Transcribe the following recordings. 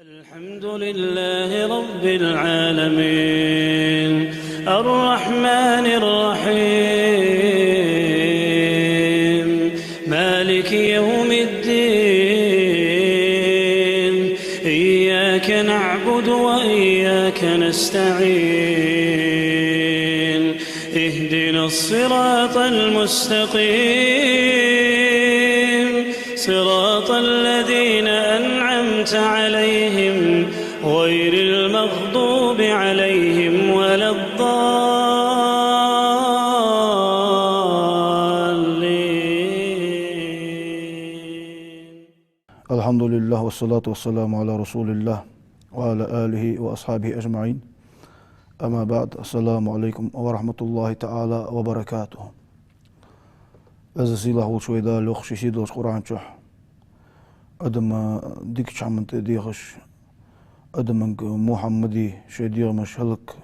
الحمد لله رب العالمين الرحمن الرحيم مالك يوم الدين إياك نعبد وإياك نستعين اهدنا الصراط المستقيم صراط الذين أنعمت عليهم غير المغضوب عليهم ولا الضالين. الحمد لله والصلاة والسلام على رسول الله وعلى آله وأصحابه أجمعين. أما بعد، السلام عليكم ورحمة الله تعالى وبركاته. أزسي الله وشويدا لوخ شيدوش قرآن شح أدم ديك شعمنت ديخش أدم محمدي شدير مش هلك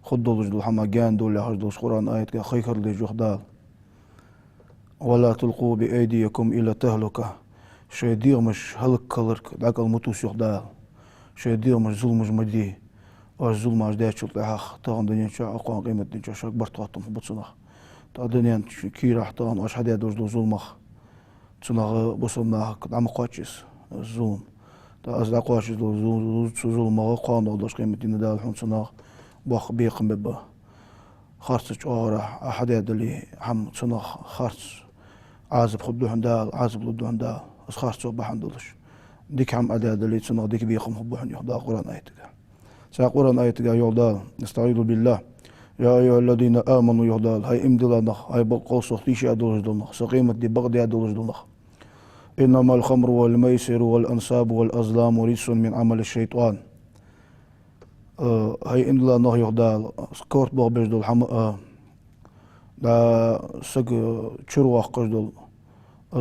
خدولش دول حما جان دول هجدوش قرآن آيات خيكر لي جهدال ولا تلقوا بأيديكم إلى تهلكة شدير مش هلك كلرك دعك المتوس يهدال شدير مش ظلم مجمدي والظلم أجداد شلت أخ تغن دنيا شاء أقوان قيمة دنيا شاء برطواتهم بتصنخ تأدنيا كيرا تغن وش حدا دوش دو ظلمخ تصنخ بصنخ دعم قواتشيس الظلم تأزل قواتشيس دو ظلم قوان دوش قيمة دنيا دال حون تصنخ باق بيقم ببا خارتش أورا أحدا دلي حم تصنخ خارتش عازب خدوهن دال عازب لدوهن دال أس خارتش وبحن دولش ديك حم أدا دلي تصنخ ديك بيقم خبوهن يهدا قرآن آيتك سأقرأ آية يهدال نستعيذ بالله يا أيها الذين آمنوا يهدال هاي امدلانخ هاي بقول صوتيش أدولش دولنخ سقيمة دي بغدي أدولش دولنخ إنما الخمر والميسر والأنساب والأزلام رجس من عمل الشيطان. هاي امدلانخ يهدال سكورت بغبش دول حم دا سق شروح قش دول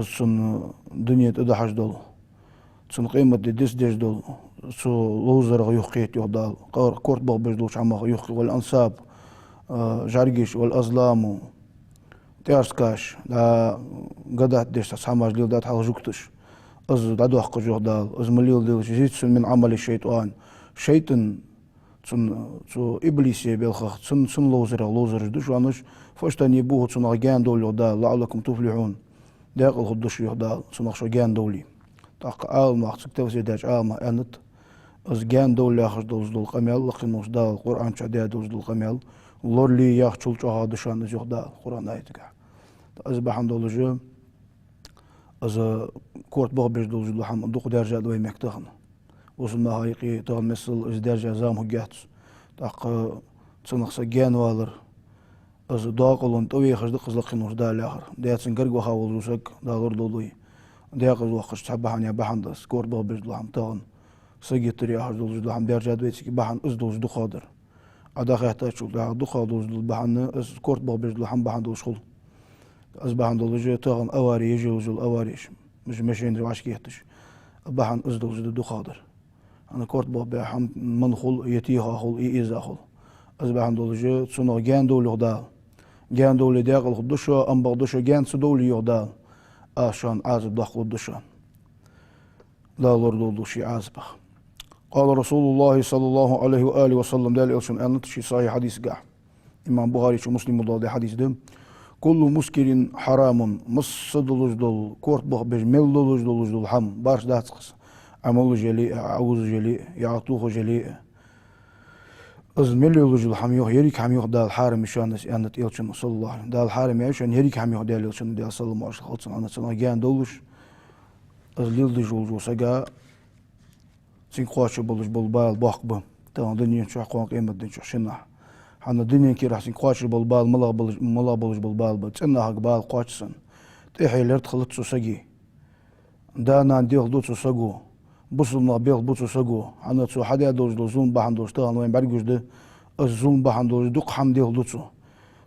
سن دنيا تدحش دول سن قيمة دي ديس ديش دول سو لوزر يخيت يهدال كورت بغبش دول شعمخ يخي والأنساب جارجيش والأزلام تيارسكاش دا قدات ديش تسحماش ليل دات حال جوكتش أز دادو حق يهدال أز مليل ديل جيت من عمل الشيطان شيطان سن إبليس يبالخخ سن لوزر دوش وانش فاشتان يبوه سن غان دول يهدال لعلكم تفلحون داقل خدوش يهدال سن أخشو غان دولي تاق آلما أخسك توسي داش آلما أنت أز غان دولي أخش دول قميل لقنوش دال قرآن شعدي دول قميل لورلي يخشل شوها دشان دال قرآن آيتك أز بحن دول جو أز كورت بغبش دول جو حم دوق درجة دوي مكتخن وصلنا هايقي تغن مثل إز درجة زام هجاتس تاق تصنخ غان والر أز داقلون توي خش دقز لقنوش دال آخر دياتسن قرق وخاول جوسك دالور دولوي دياقز وخش تحبحن يا بحن داس كورت بغبش دول حم تغن سجي تري آخر دول جو حم درجة دويتسك بحن إز دول جو خادر أداخ يحتاج شغل دو خادوش دول بحن أز كورت بغبش دول حم بحن دول شغل أز بحن دول جو تغن أواري يجي وجل أواريش مش ماشين رواش كيحتش بحن أز دول دو خادر أنا كورت بغبش حم منخل يتيها خل إيزا خل أز بحن دول جو تصنع جان دول يغدال جان دول داقل خدوشو أم بغدوشو جان سدول يغدال آشان عازب داخل الدشان لا لور دول شي عازبخ قال رسول الله صلى الله عليه وآله وسلم دال إلشن أنت شي صحيح حديث قاع إمام بخاري شو مسلم الله حديث دم كل مسكر حرام مص دولج دول كورت بغبج مل دولج دول حم بارش داتقس عمل جليء عوز جليء يعطوه جليء از مل دولج دول حم يوه يريك حم يوه دال حارم شان أنت إلشن صلى الله عليه دال حارم يعيشن يريك حم يوه دال إلشن دال صلى الله عليه وسلم أنا سنا جان دولج از ليل دجول سجا سين قواتش بولش بالبال باقبة تان دنيا شو قوان قيمة دنيا شو شنّا حنا دنيا كي راح سين قواتش بالبال ملا بولش بالبال بتسنّا هاك بال قواتشسن تيحي لرت خلت سو سجي دانا ندير دوت سو سجو بوصلنا بيل بوت سو سجو حنا سو حدا دوز دوزون بحن دوز تان وين برجوش ده الزوم بحن دوز دوق حم ديل دوت سو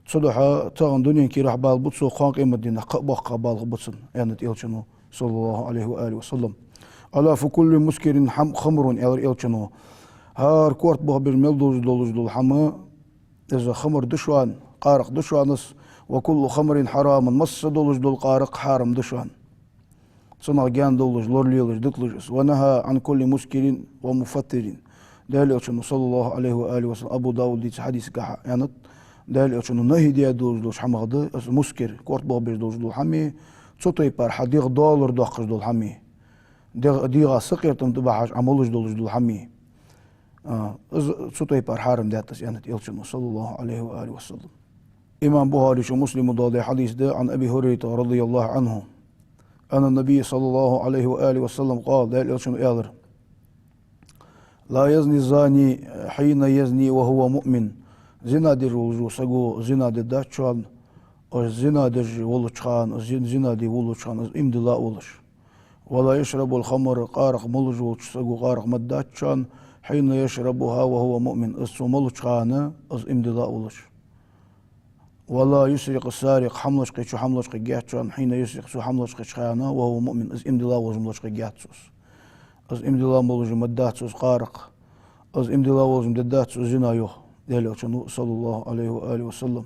صدح تان دنيا كي راح بال بوت سو قوان قيمة دنيا قبق بال بوتسن يعني تيلشنو صلى الله عليه وآله وسلم ألا في كل مسكر خمر إلشنو هار كورت بغبر مل دولج دول حما إذا خمر دشوان قارق دشوانس وكل خمر حرام مص دولج دول قارق حارم دشوان صنع جان دولج لورليلج دتلجس ونهى عن كل مسكر ومفتر دال أشنو صلى الله عليه وآله وسلم أبو داود دي حديث كح يعني دال أشنو نهي دي دولج حمغد مسكر كورت بابير دولج حمي صوتي بار حديق دولار دقش دول حمي ديغا سقير تنتبعش عملوش دولج حمي صوتي بار حارم داتس يعني أشنو صلى الله عليه وآله وسلم إمام بخاري شو مسلم ضاد حديث ده عن أبي هريرة رضي الله عنه أن النبي صلى الله عليه وآله وسلم قال دال أشنو إيالر لا يزني الزاني حين يزني وهو مؤمن زنا در وجو سجو زنا در داتشان أو زنا در ولشان زنا در ولشان إمدلا ولش ولا يشرب الخمر قارق ملجو سجو قارق مداتشان حين يشربها وهو مؤمن أسو ملشان أز إمدلا ولش ولا يسرق السارق حملش قيشو حملش قيجاتشان حين يسرق سو حملش قيشخانه وهو مؤمن أز إمدلا وزملش قيجاتسوس از امدلا مولج مداتسوس قارق از امدلا مولج مداتسوس زنا يوه ديالو شنو صلى الله عليه وآله وسلم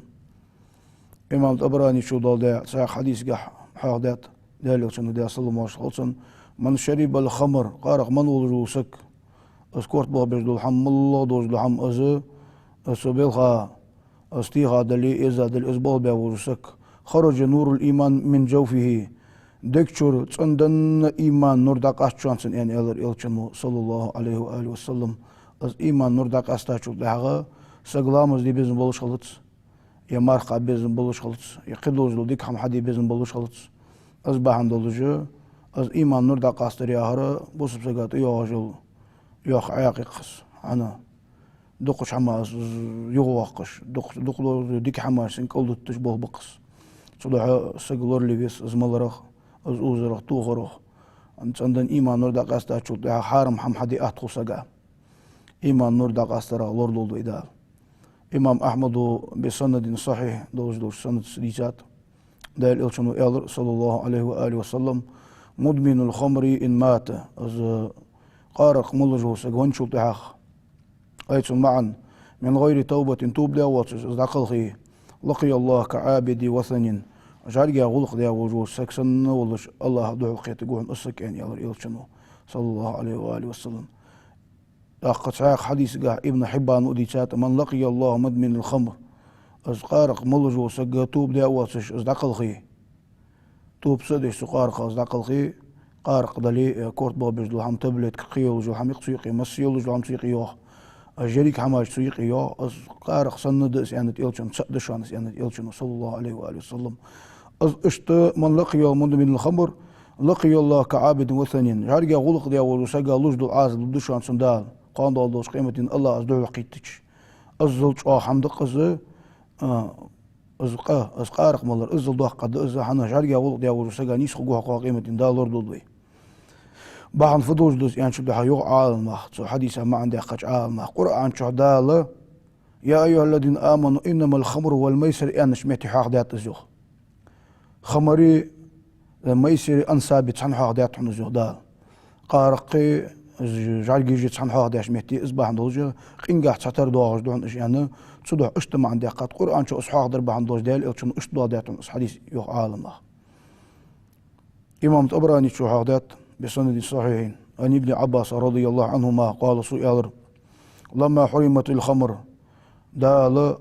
إمام الطبراني شو دال ده صحيح حديث قح حاضات ديالو شنو ده صلى الله عليه وسلم من شرب الخمر قارق من ولجو سك از كورت بابر دول حم الله دوز دول حم از سبيلها استيها دلي إذا دل إزبال بيولجو سك خرج نور الإيمان من جوفه دكتور صندن إيمان نور داق أشانسن يعني إلشنو صلى الله عليه وآله وسلم از إيمان نور داق أستاشوك دهغا سقلامز دي بيزن بولش خلطس يا مارقا بيزن بولش خلطس يا قدوزلو ديك حم حدي بيزن بولش خلطس از باهن دولجو از إيمان نور داق أستري آخر بوسب سقات يواجل يوخ عياقي قص أنا دقش حماس يغواقش دقلو ديك حماس انقلدو تشبه بقص صدح سقلور لي بيس از ملرخ از اوزرخ توغرخ عندن إيمان نور داق أستاشوك دها حارم حم حدي أتخو سقا إيمان نور داق أسترا لوردولدو إدال إمام أحمد بسند صحيح دوز سند سديسات دايل إلشنو إلر صلى الله عليه وآله وسلم مدمن الخمر إن مات از قارق ملجو سقوانشو تحاخ أيتم معا من غير توبة توب لأواتش از داقلخي لقي الله كعابد وثن جارجا غلق ديا وجو سكسن ولش الله دعو قيت جوهن أسك يعني يلا يلشنو صلى الله عليه وآله وسلم أقصى حديث جاه ابن حبان وديشات من لقي الله مدمن الخمر از قارق ملجو سجى توب ديا واتش از دقلخي توب سدش سقارق از دقلخي قارق دلي كورت بابج دو هم تبلت قيو جو هم يقصيقي مسيول جو هم سيقيوه جريك حماش سيقيوه از قارق سندس يعني يلشن سدشانس يعني يلشنو صلى الله عليه وآله وسلم اشت من لقي مدمن الخمر لقي الله كعابد وثنين جارجا غلق ديا وسجى لوج دو عازل دشان سندال قان دال دوش قيمة الله از دعو قيتش أزلج حمد قز از قارق مالر أزل دوح قد أز حنا جارجا غلق ديا وسجى نيس خجوه قيمة دالور دولوي بعن فدوش دوس يعني شو ده يوق عالم سو حديثه ما عنده قش عالم قرآن شو دال يا أيها الذين آمنوا إنما الخمر والميسر أنا شميت حق دات الزوج خمري الميسر أنسابت عن حق دات عن الزوج دال قارقي جارجي جيت عن حق داش ميتي إصبح عن دوج قنقح تطر دوغش دون إيش يعني تصدق اجتمع عندي قد قرآن شو أصحاب ضرب عن دوج دال إلشون اشتوا دات عن حديث يوق عالم إمام الطبراني شو حق دات بسند صحيحين عن ابن عباس رضي الله عنهما قال سئل لما حرمت الخمر دال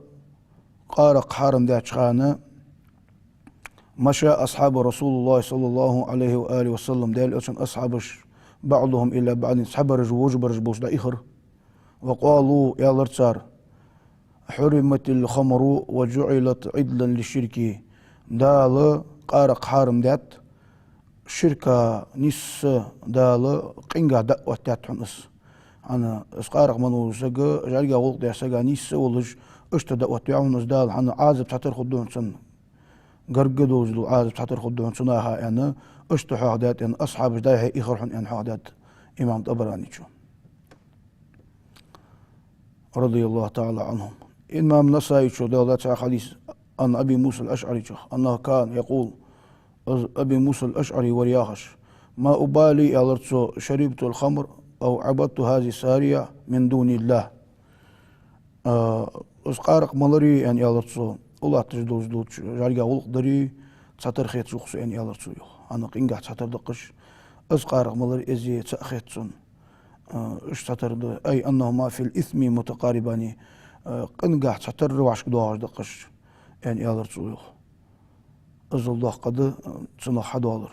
قارق حارم دات شخانة مشى أصحاب رسول الله صلى الله عليه وآله وسلم دال أشن أصحابش بعضهم إلى بعض سحبرج وجبرج بوش دا إخر وقالوا يا لرتسار حرمت الخمر وجعلت عدلا للشرك دال قارق حارم دات شركة نس دال قنقا دقوة تاتحنس أنا اسقارق منو سجا جارجا ولق دي سجا نس ولج اشت دقوة تعونس دال أنا عازب تحتر خدون سن قرقدوز لو عازب تحتر خدون سناها أنا اشت حاقدات أن أصحاب جدايها إخرحن أن حاقدات إمام طبراني شو رضي الله تعالى عنهم إمام نسائي شو دالات حديث عن أبي موسى الأشعري شو أنه كان يقول أبي موسى الأشعري ورياخش ما أبالي ألرتسو شربت الخمر أو عبدت هذه السارية من دون الله أسقارق ملري يعني ألرتسو الله تجدوز دوت جارجا ولق دري تساتر خيت شخص يعني ألرتسو أنا قنقح تساتر دقش أزقارق ملر إزي تأخيتسون اشتتر أي أنهما في الإثم متقاربان قنقاح تحتر وعشك دوغاش دقش يعني يالر تسويخ أزل دوغ قد تنخ دولار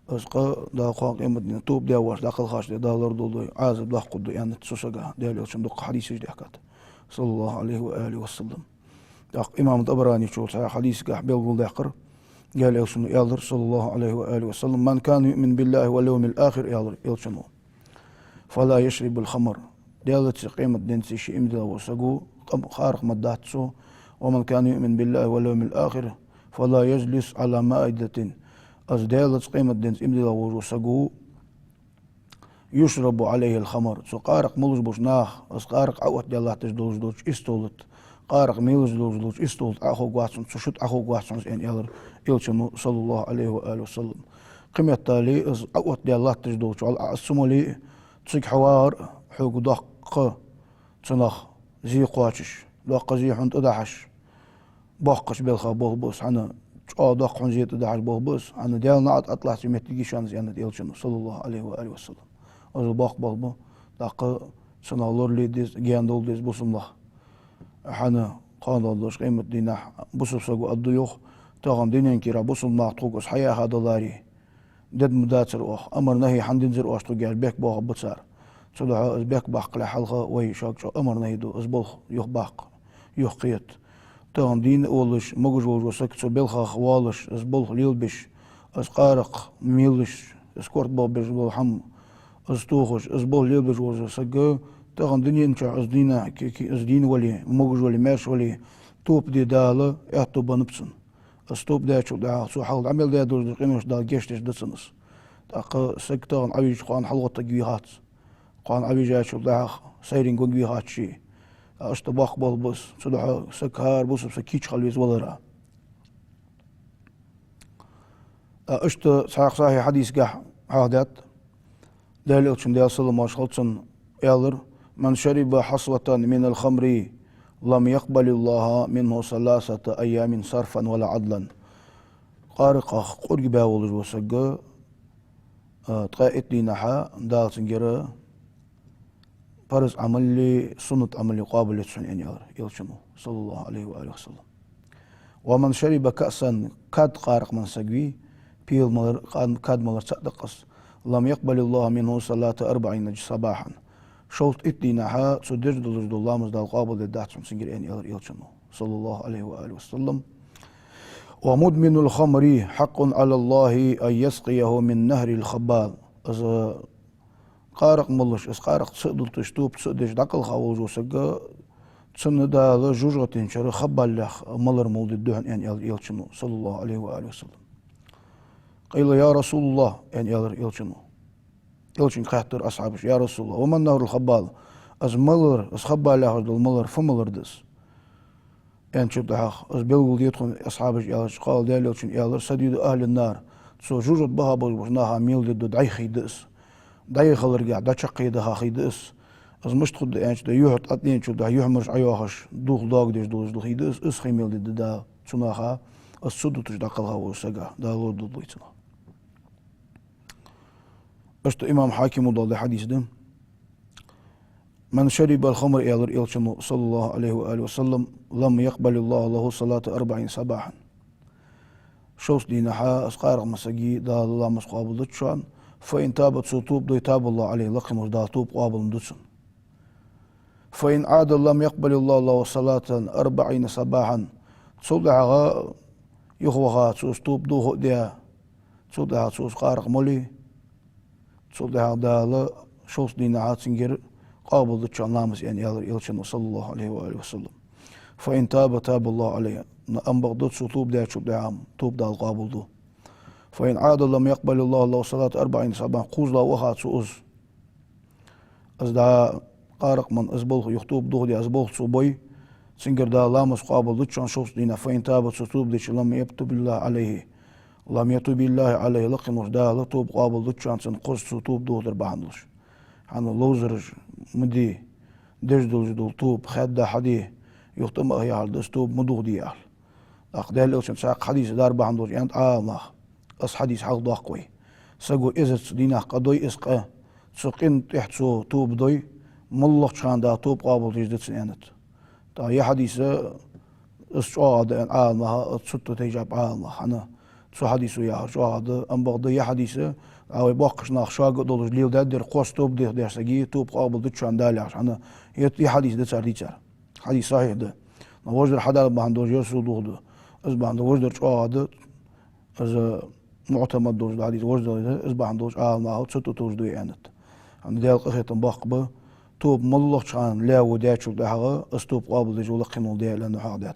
أزقا دا قوان قيمة توب داواش داقل خاش دولار دولار عازب دوغ قد يعني تسوسقا دالي شندق حديث جديحكات صلى الله عليه وآله وسلم داق إمام الطبراني شو حديث قاح بيلغل داقر قال يوسن يالر صلى الله عليه وآله وسلم من كان يؤمن بالله واليوم الآخر يالر يلشنو فلا يشرب الخمر دالت قيمة دنسي شيء إمدلا وسقو خارق مداتسو ومن كان يؤمن بالله واليوم الآخر فلا يجلس على مائدة أز دالت قيمة دنس إمدلا وسقو يشرب عليه الخمر سو قارق ملوش بوش ناخ أز قارق عوت دالله تجدوش دوش استولت قارق ميلوش دوش استولت أخو قواتسون سوشت أخو قواتسون إن يالر يلشنو صلى الله عليه وآله وسلم قيمة تالي أز عوت دالله تجدوش على السمولي تسيك حوار حوق دق تنخ زي قواتش دق زي حنت ادحش باقش بالخا بوغبوس انا دق حن زي ادحش بوغبوس انا ديالنا اطلع سمتي شان زيانة ديالشنو صلى الله عليه واله وسلم از باق بوغبو دق سنالور لي ديز جاندول ديز بوسمله حنا قانولوش قيمة دينا بوسبسقو الضيوخ تاغم دينين كيرا بوسمله تقوس حياه هذا داري دد مداتر اوخ امر نهي حندين زر اوش تقال بيك بوغ بتصار صدع بيك باق لحلقه وي شاك شو امر نهي دو ازبوخ يخ باق يخ قيت تاغم دين اولش مغوج وسك سو بلخ خوالش ازبوخ ليلبش اسقارق ميلش اسكورت بو بجو حم استوخش ازبوخ ليلبش وسك تاغم دين شا ازدينا كي ازدين ولي مغوج ولي ماش ولي توب دي داله اعتو بنبسن استوب دا شو دا سو حال عمل دا دور قيمش دا جيشتش دسنس تاق سكتان عبيج قان حلقة تجويهات قان عبيج شو دا سيرين جويهات شيء اشتباق بس صدق سكهار بس بسكيش خلويز ولا اشت صحيح حديث قح عادات دالي شن دا صلى ما شخصن يالر من شرب حصوة من الخمر لم يقبل الله منه 3 أيام صرفا ولا عدلا قارق قرق باولج وسق تقائت لي نحا دال سنجرة فرز عملي سنة عملي قابل يعني يلشنو صلى الله عليه وآله وسلم ومن شرب كأسا كاد قارق من سقوي بيل ملر كاد ملر صدقس لم يقبل الله منه 43 صباحا شوط اتناها تدرج دلج الله مزدال قابل الدعم سنجر ان يلشنو صلى الله عليه واله وسلم ومدمن الخمر حق على الله ان يسقيه من نهر الخبال از قارق ملش اس قارق تسدل تشتوب تسدج دقل خاوج وسقا تسندا جوجتين شر خبال لخ ملر مولد الدهن ان يلشنو صلى الله عليه واله وسلم قيل يا رسول الله ان يلشنو يلشن خاطر أصحابش يا رسول الله ومن نهر الخبال أز ملر أز خبال له الملر فملر دس يعني شو ده أز بيقول يدخل أصحابش يالش قال ده يلشن يالر سديد أهل النار سو جوجت بها بوجناها ميل ضد دايخي دس دايخ الرجع دا شقي ده خيدس أز مش تخد يعني شو ده يحط أتنين شو ده يحمرش عياهش دوخ داغ ديش دوز خيدس أز خيميل ضد دا شناها أز سدو تش دقلها وسجع دا لود ضد بيتنا أشت إمام حاكم وضل حديث ده من شرب الخمر إلى صلى الله عليه وآله وسلم لم يقبل الله له صلاة 40 صباحا شوس دينها أسقار مسجي دا الله مسقابل دتشان فإن تابت سطوب دو يتاب الله عليه لقم دا توب قابل دتشن فإن عاد لم يقبل الله له صلاة 40 صباحا تصدع يخوها سوستوب دو هديا تصدع سوس قارق مولي صدق دالا شوس دينا سنجر قابل دتشان نامس يعني يلشن صلى الله عليه وآله وسلم فإن تاب الله عليه أنبغ دوت سطوب دا شوب دا عام توب دا القابل دو فإن عاد لم يقبل الله صلاة 40 صباحا قوز لا وخات سؤز أز دا قارق من أزبوخ يخطوب دوه دي أزبوخ سوبوي سنجر دا لامس قابل دتشان شوس دينا فإن تابت سطوب ديش لم يكتب الله عليه لم يتوب الله عليه لقي مردا لطوب قابل دتشان سنقص توب دودر بحندلش عن لوزرج مدي دجدل جدول توب خد حدي يختم هي على دستوب مدوغ دي اهل اقدال اوسن ساق حديث دار بحندلش انت الله اس حديث حق ضاقوي سقو إزت دينا قضي إسقى سقين تحتسو توب دوي ملق شان دا توب قابل تجدد سنانت تا يحديث اسعاد ان عالمها تصدت تيجاب عالمها أنا تسو حديثو يا اسعاد أم بغضي يحديث أو باقش ناخ شاق دولج ليل دادر قوس توب دير سقي توب قابل تشان دالي عشان يحديث ده صار ديتر حديث صحيح ده وجدر حدا بهندوج يسودو ده از بهندوج وجدر اسعاد از معتمد دوج حديث وجدر از بهندوج عالمها تصدت توجدو يانت عند ديال قخيت باقبه توب ملق شان لا ودات شو ده استوب قابل دجول قيمول ديال لانه حاضات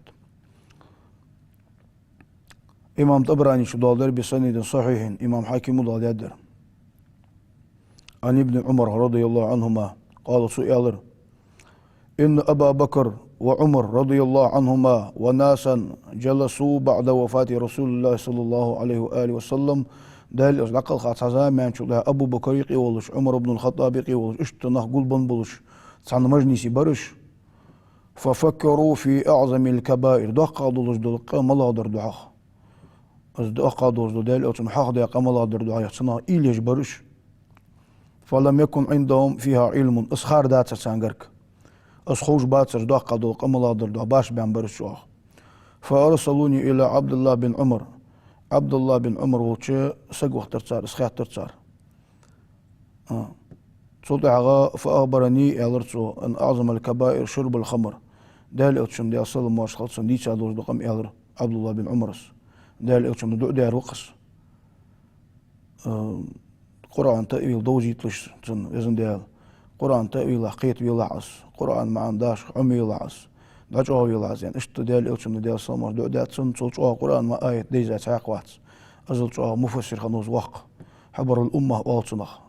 إمام طبراني شو دالدر بسند صحيح إمام حاكم دالدر عن ابن عمر رضي الله عنهما قال سئل إن أبا بكر وعمر رضي الله عنهما وناسا جلسوا بعد وفاة رسول الله صلى الله عليه وآله وسلم دال أزلقل خاصة ما نشوف أبو بكر يقولش عمر بن الخطاب يقولش اشتناه قلبن بلش تسعن مجنسي برش ففكروا في أعظم الكبائر دقا دولش دلقا ملادر دعاه از دقا دولش دال أتن حق دقا ملادر دعاه يحسنا إليش برش فلم يكن عندهم فيها علم اسخار دات سانجرك اسخوش باتر دقا دلقا ملادر دعاه باش بان برش فأرسلوني إلى عبد الله بن عمر عبد الله بن عمر وچه سقوح ترصار اسخيات ترصار صوتها فأخبرني يالرتو أن أعظم الكبائر شرب الخمر دال أتشم دي أصل ماش خلصن دي تشادوش دقم يالر عبد الله بن عمرس دال أتشم دو دير وقص قرآن تأويل دوجي تلش تن إذن ديال قرآن تأويل حقيت ويلعس قرآن ما عنداش عمي يلعس داج أو يلعس يعني إشت دال أتشم دي أصل ماش دو ديال تن تلش قرآن ما آية ديزا تعاقوات أزل تشوه مفسر خنوز وق حبر الأمة والتنخ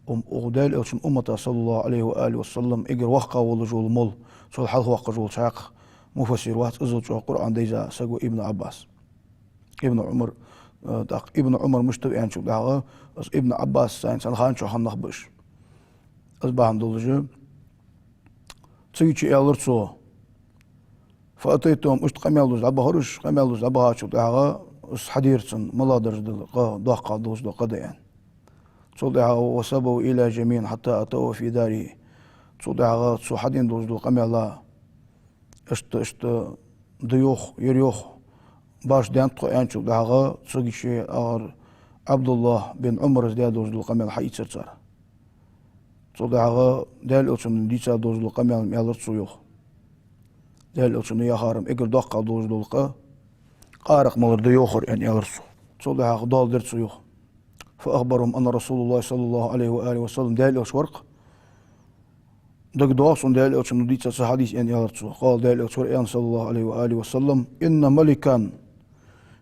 ودال أوشن أمة صلى الله عليه وآله وسلم إجر وقع ولجول مول صل حل وقع جول شاق مفسر وات أزل شو القرآن ديجا سجوا ابن عباس ابن عمر داق ابن عمر مشتبه يعني شو داقه بس ابن عباس ساين سان خان شو حنخ بش أصبح دولجة تيجي ألرتو فأتيتهم أشت قميلوز عبهرش قميلوز عبها شو داقه أس حديرتن ملادر دلقا داقة دوز دلقا ديان صدعها وسبوا إلى جميع حتى أتوا في داره صدعها صحدين دوز دو قمي الله اشت ضيوخ يريوخ باش ديان تقيان صدعها صدقشي أغر عبد الله بن عمر زديا دوز دو قمي الحي تسرسر صدعها دال أتشن ديسا دوز دو قمي الميالر صيوخ دال أتشن يخارم إقر دقا دوز دو لقا قارق مغر ضيوخر يعني يالرسو صدعها دال درت صيوخ فأخبرهم أن رسول الله صلى الله عليه وآله وسلم دال أشورق دق دواصن دال أشم نديت حديث أن يارتسو قال دال أشورق صلى الله عليه وآله وسلم إن ملكا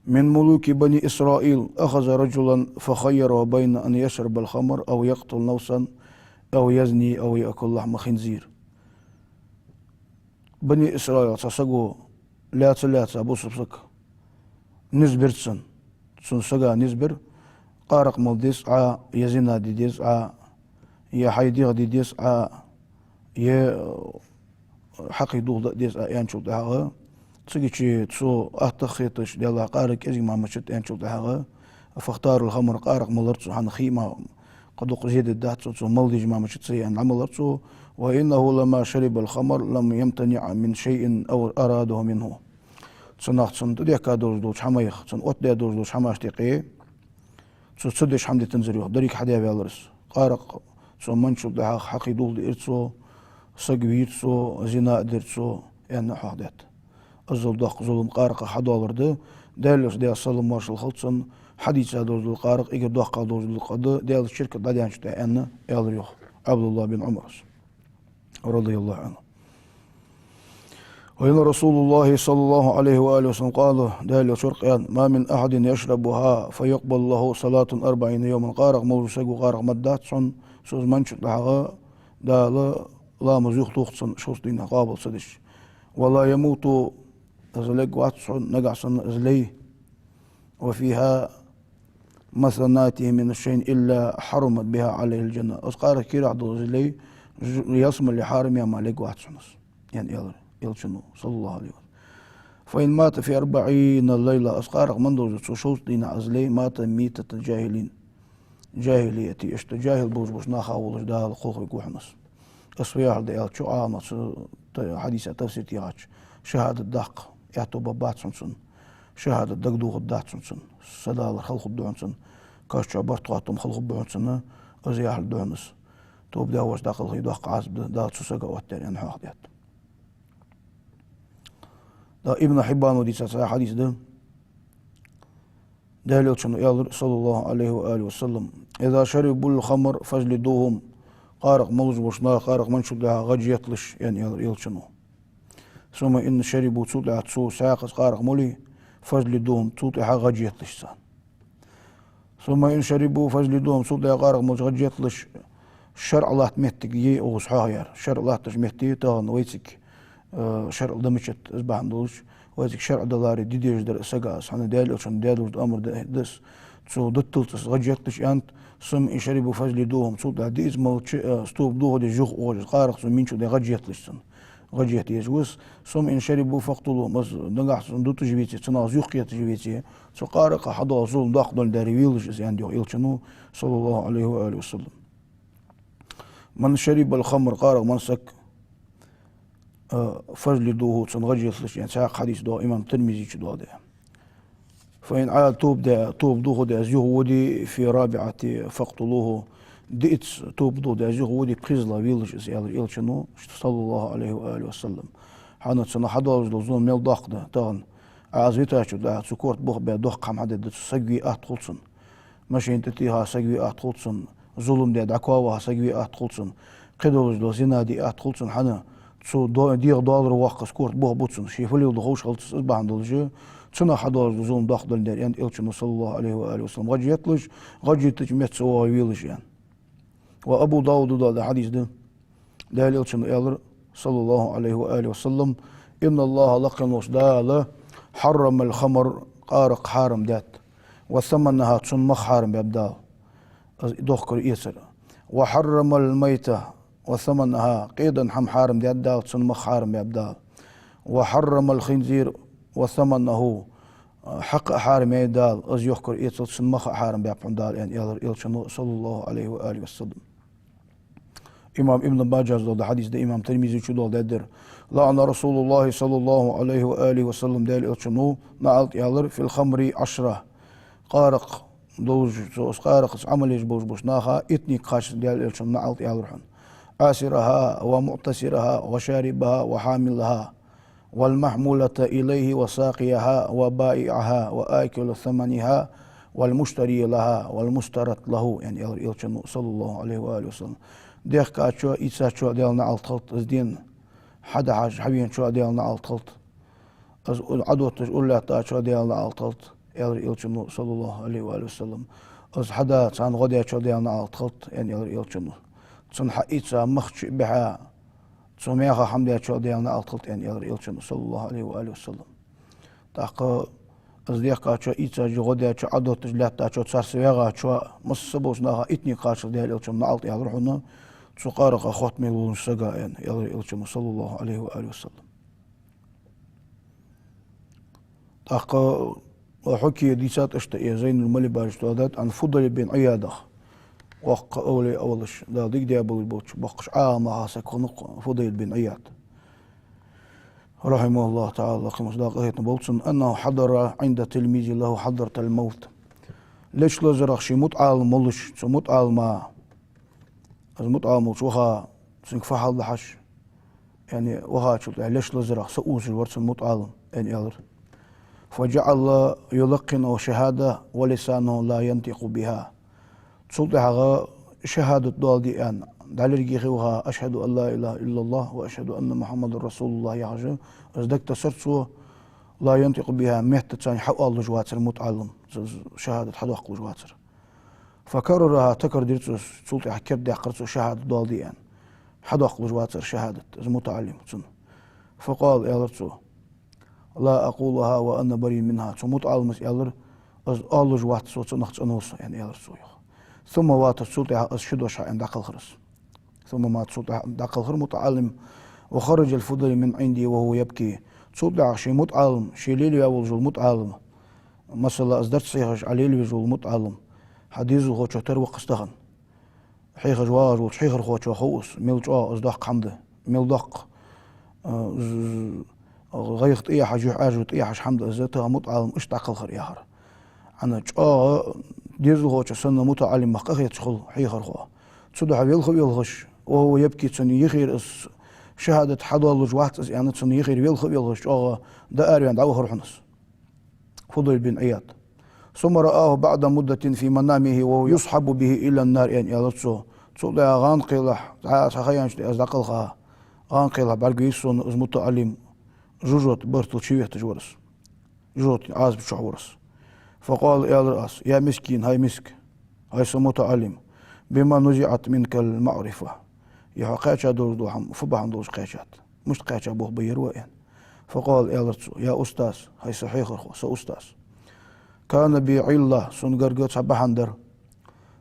من ملوك بني إسرائيل أخذ رجلا فخير بين أن يشرب الخمر أو يقتل نفسا أو يزني أو يأكل لحم خنزير بني إسرائيل تسقوا لا بوس بسك نزبرتسن سنسقا نزبر قارق مال ديسعة يزنا دي ديسعة يا حيديغ دي ديسعة يا حقي دوغ ديسعة ينشو دهاغا تسيكي تسو أهتخيطش ديالا قارق يزي ما مشت ينشو دهاغا فاختار الخمر قارق مالرتسو حان خيمة قدوق زيد الدهتسو تسو مالديج ما مشت سيئن عملرتسو وإنه لما شرب الخمر لم يمتنع من شيء أو أراده منه تسناخ تسن تديكا دوش حمايخ تسن أوت ديا دوش حماش تيقي تصدش حمد تنزريو دريك حدا بيالرس قارق سو منشو دها حقي دول إرتسو سقويتسو زنا درتسو يعني حادات أزل دق ظلم قارق حدالرد دالش ديال صلم مارشال خلصن حديث هذول القارق إجر دق هذول القضاء ديال الشركة داليان شتا أن يالريو عبد الله بن عمر رضي الله عنه وإن رسول الله صلى الله عليه وآله وسلم قال دال شرقيان ما من أحد يشربها فيقبل له صلاة 40 يوما قارق موسيقى قارق مدات صن سوز منشط لها دال لا مزيخ توخصن شوز دينا قابل صدش ولا يموت أزلق واتصن نقعصن أزلي وفيها مثناته من الشيء إلا حرمت بها عليه الجنة أسقارك كير عدو أزلي يصم اللي حارم يا مالك واتصنس يعني يلشنو صلى الله عليه وسلم فإن مات في 40 ليلة أسقارق من دوزة شوز دينا أزلي مات ميتة الجاهلين جاهليتي اشت جاهل بوش ناخا ولش دال خوخي كوحنس اسويار ديال شو عامس حديث تفسير تياج شهادة دق يعتو بابات سنسن شهادة دقدوغ الدات سنسن سدال خلق الدعنسن كاش برتقاتم خلق الدعنسن ازياح الدعنس توب داوش داخل هي دق عزب دال سوسقا واتر ان حاقدات دا ابن حبان ودي سا حديث ده دليل شنو يالر صلى الله عليه وآله وسلم إذا شربوا الخمر فاجلدوهم قارق ملج بوشنا قارق منشو لها غج يطلش يعني يالر شنو ثم إن شربوا تسوط لها تسو ساقس قارق مولي فاجلدوهم تسوط لها غج يطلش سان ثم إن شربوا فاجلدوهم تسوط لها قارق ملج غج يطلش شرع الله تمهتك يي أو صحاير شرع الله تجمهتي تاغن ويتك شرع دمشت أسبح ندولش وازك شرع دلاري ديديش در سقاس حنا دال عشان دالوش امر دس تسو دتلتس غجتش انت سم ان شربوا فجلدوهم صوت ديز مو ستوب دوه دي جوخ اوج قارق سم منشو دي غجتلش سن غجت يزوس سم ان شربوا فقتلوهم بس دغاح دوت جبيتي تنا زيوخيت جبيتي سو قارق حدا زول داخل داري ويلش عندي يلشنو صلى الله عليه واله وسلم من شرب الخمر قارق من سك فجلدوه تنغجلش يعني ساق حديث دو إمام الترمذي شدوا ده فإن عاد توب دوه ده أزيه ودي في رابعة فاقتلوه ديت توب دو ده أزيه ودي قزلا ويلش يلشنو صلى الله عليه وآله وسلم حنا تسنا حدا زلزون ميل داق ده تان عازيتها شو ده سكورت بوخ بيدوخ قام حدا سجوي أتخلصن ماشي انت تيها سجوي أتخلصن ظلم ده دعكوا سجوي أتخلصن قدوز دو زنا دي أتخلصن حنا تسو دير دولار وقت سكورت بوه بوتسن شيفولي ودخوش خلص اسبع دولجي تسنا حدا زون داخل دار يعني إلشنا صلى الله عليه وآله وسلم غجي يطلش غجي تجمت سوا ويلش يعني وأبو داود ده حديث ده إلشنا يالر صلى الله عليه وآله وسلم إن الله لقن وصدال حرم الخمر قارق حارم دات وثمنها تسمخ حارم بابدال دوخكر يسر وحرم الميتة وثمنها قيدا حم حارم دي أدال تسمخ حارم يبدال وحرم الخنزير وثمنه حق حارم يدال أز يحكر إيتل تسمخ حارم بيبدال يعني يالر صلى الله عليه وآله وسلم إمام ابن ماجه ده حديث ده إمام ترمذي شو ده در لعن رسول الله صلى الله عليه وآله وسلم ده إلشنو نعلت يالر في الخمر 10 قارق دوج قارق عمل بوش ناخا اتني قاش ديال إلشنو نعلت يالرحن آسرها ومعتصرها وشاربها وحاملها والمحمولة إليه وساقيها وبائعها وآكل ثمنها والمشتري لها والمشترط له يعني يلشنو صلى الله عليه وآله وسلم ديخ كاتشو إيسا شو ديالنا على الخلط ازدين حدا حاج حبين شو ديالنا على الخلط عدوة تقول لا تاتشو ديالنا على الخلط يلشنو صلى الله عليه وآله وسلم از حدا تان غدي شو ديالنا على الخلط يعني يلشنو تن حقيقة مخش بها تسميها حمد شو ديالنا الخلط يعني يلشنو صلى الله عليه وآله وسلم تاق أزديق كاتشو إيتا جودة شو عدو تجلات شو تسارسيغا شو مصبوش ناها إتني كاتشو ديال يلشنو نعلت يالرحنا تسقارق خاتمي ونسقا يعني يلشنو صلى الله عليه وآله وسلم تاق وحكي ديسات اشتئي زين الملي بارشتوادات عن فضل بن عياده وق أولي أولش دا ديك دي أبو البوتش بقش عامها سكونق فضيل بن عياد رحمه الله تعالى قمص داقه نبولتسن أنه حضر عند تلميذ له حضرة الموت ليش لزرق شي متعال ملش شو متعال ما المتعال ملش وها سنك فحل لحش يعني وها شو ليش لزرق سؤوس الورس المتعال يعني يالر فجعل يلقن شهادة ولسانه لا ينطق بها صوتها شهادة دول دي أن دالرجي خوها أشهد أن لا إله إلا الله وأشهد أن محمد رسول الله يعجب أصدق تسرسو لا ينطق بها مهت تاني حق الله جواتر متعلم شهادة حد وقت جواتر فكررها تكر ديرتو صوتها كبد قرتو شهادة دول دي أن حد وقت جواتر شهادة متعلم فقال يا لرتو لا أقولها وأنا بريء منها متعلم يا الله جواتر صوت نخت أنوس يعني يا لرتو ثم وات السلطة أشهد وشاء عند عقل خرس ثم ما السلطة عند عقل خر متعلم وخرج الفضل من عندي وهو يبكي سلطة شيء متعلم شيء ليلي أول جل متعلم مثلا أصدرت صيغش عليه الوجه المتعلم حديث هو شتر وقستخن حيخ جواج وحيخ خوش وخوس ميلجا أصدق حمده ميلدق غيخت إيه حجوح أجوت إيه حش حمد أزتها متعلم اشتعقل خر ياهر أنا جا ديزو خوش سنة متعلم مقاخ يتشخل حيخر خوا تصدح يلخش وهو يبكي تسني يخير شهادة حضر لجوات يعني تسني يخير يلخش ده أريان دعوه رحنس فضل بن عياد ثم رآه بعد مدة في منامه وهو يصحب به إلى النار يعني يلتسو تصدع غان قيلح تخيانش أزدقلها غان قيلح بالقيسون از متعلم جوجوت برتل شويه تجورس جوجوت عازب شعورس فقال يا الرأس يا مسكين هاي مسك هاي متعلم بما نزعت منك المعرفة يا قاچا دول هم فبهم دول قاچات مش قاچا بوه بيروين فقال يا أستاذ هاي صحيح خو أستاذ كان بي علة سنقرقت صباحندر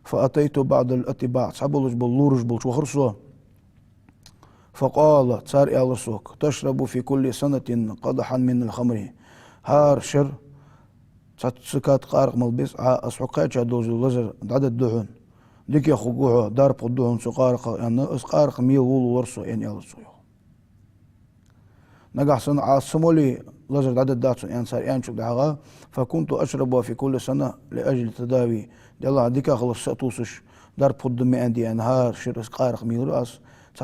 فأتيت بعد الاتباع صبلج باللورج بالشوخرسو فقال صار يا رسوك تشرب في كل سنة قدحا من الخمر هار شر سكات قارق ملبس أسحقات دوز لزر عدد دهون ديك يا خوجوها دار قدوهم سقارق يعني اسقارق ميل ولو ورسو يعني يا رسوك نجح سنة عاصمولي لزر عدد داتون يعني صار يعني شو دعاها فكنت أشربها في كل سنة لأجل تداوي دي الله ديك خلص سأتوسش دار قدومي عندي يعني هار شر اسقارق ميل رأس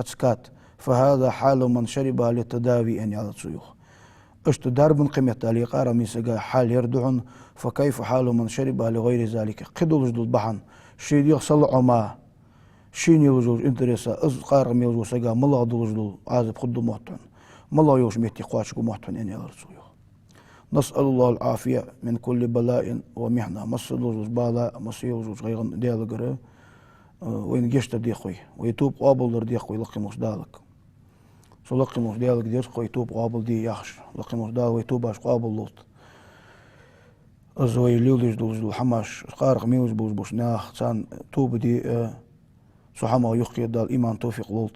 سكات فهذا حال من شربها للتداوي أن على السيوخ اشت درب قيمة تاليقارا ميسقا حال يردعن فكيف حال من شربها لغير ذلك قدل جدل بحن شيد يخصل عما شين يوجوج انتريسا از قارا ميوجو سقا ملا دلجدل عازب خدو محتن ملا يوش ميتي قواشكو محتن أن على السيوخ نسأل الله العافية من كل بلاء ومحنة مصدوج بالا مصيوج غير ديالقر وين جشت ديخوي ويتوب قابل ديخوي لقي مش دالك لقي مش دالك ديخوي يتوب قابل دي يخش لقي مش دال ويتوب اش قابل لوط ازوي ليولج دوز الحماش قارق ميوز بوز بوشناخ سان توب دي سحما يقي دال ايمان توفيق لوط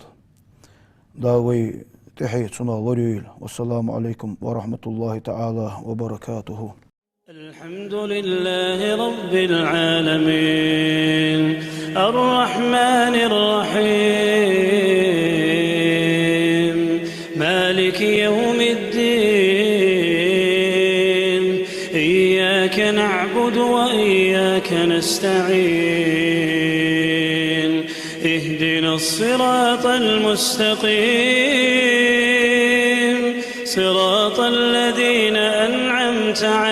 داوي تحية سنة وريل والسلام عليكم ورحمة الله تعالى وبركاته. الحمد لله رب العالمين الرحمن الرحيم مالك يوم الدين إياك نعبد وإياك نستعين اهدنا الصراط المستقيم صراط الذين أنعمت عليهم